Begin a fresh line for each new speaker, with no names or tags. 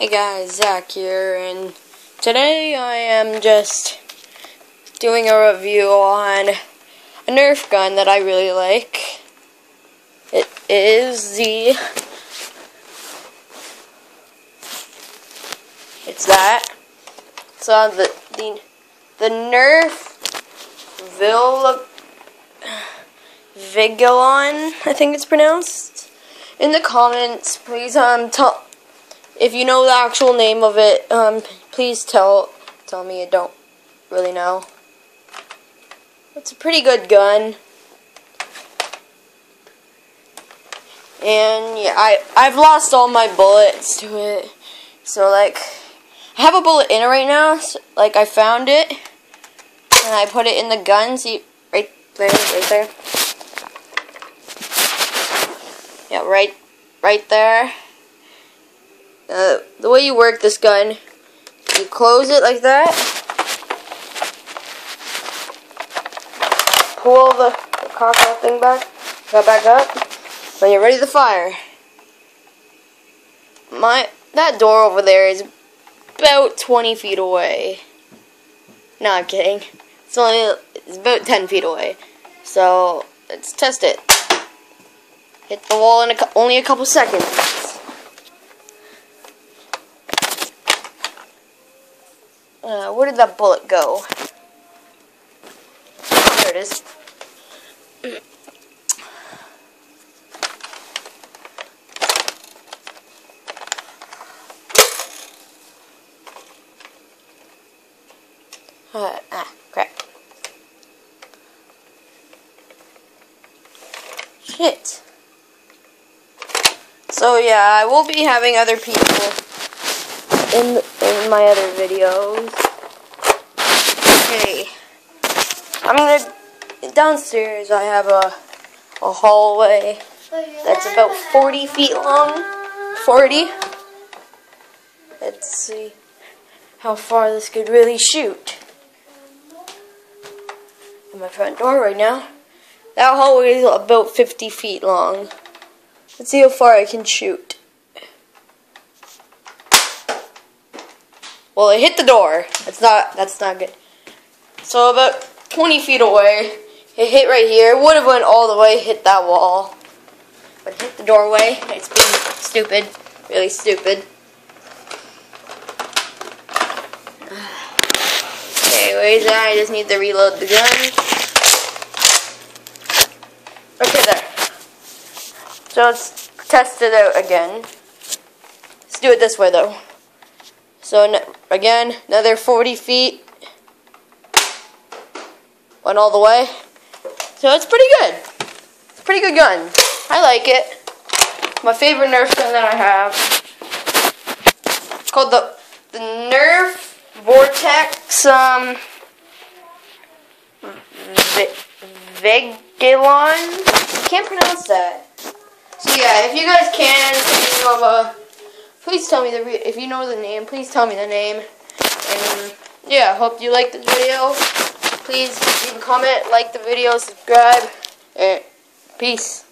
Hey guys, Zach here, and today I am just doing a review on a Nerf gun that I really like. It is the Nerf Vigilon, I think it's pronounced. In the comments, please tell if you know the actual name of it. Please tell me. I don't really know. It's a pretty good gun, and yeah, I've lost all my bullets to it. So like, I have a bullet in it right now. So, like, I found it and I put it in the gun. See, right there. Yeah, right there. The way you work this gun, you close it like that, pull the cock thing back up, when you're ready to fire. That door over there is about 20 feet away. No, I'm kidding. It's about 10 feet away. So let's test it. Hit the wall in only a couple seconds. Where did that bullet go? There it is. Crap. Shit. So yeah, I will be having other people in my other videos. Okay, downstairs I have a hallway that's about 40 feet long. 40. Let's see how far this could really shoot. In my front door right now. That hallway is about 50 feet long. Let's see how far I can shoot. Well, it hit the door. That's not good. So about 20 feet away, it hit right here. It would have went all the way, hit that wall, but it hit the doorway. It's been stupid, really stupid. Anyways, I just need to reload the gun. Okay, there. So let's test it out again. Let's do it this way though. So again, another 40 feet. Went all the way. So it's pretty good. It's a pretty good gun. I like it. My favorite Nerf gun that I have. It's called the Nerf Vortex Vigilon. I can't pronounce that. So yeah, if you guys can, please tell me if you know the name. Please tell me the name. And yeah, hope you like this video. Please leave a comment, like the video, subscribe, and peace.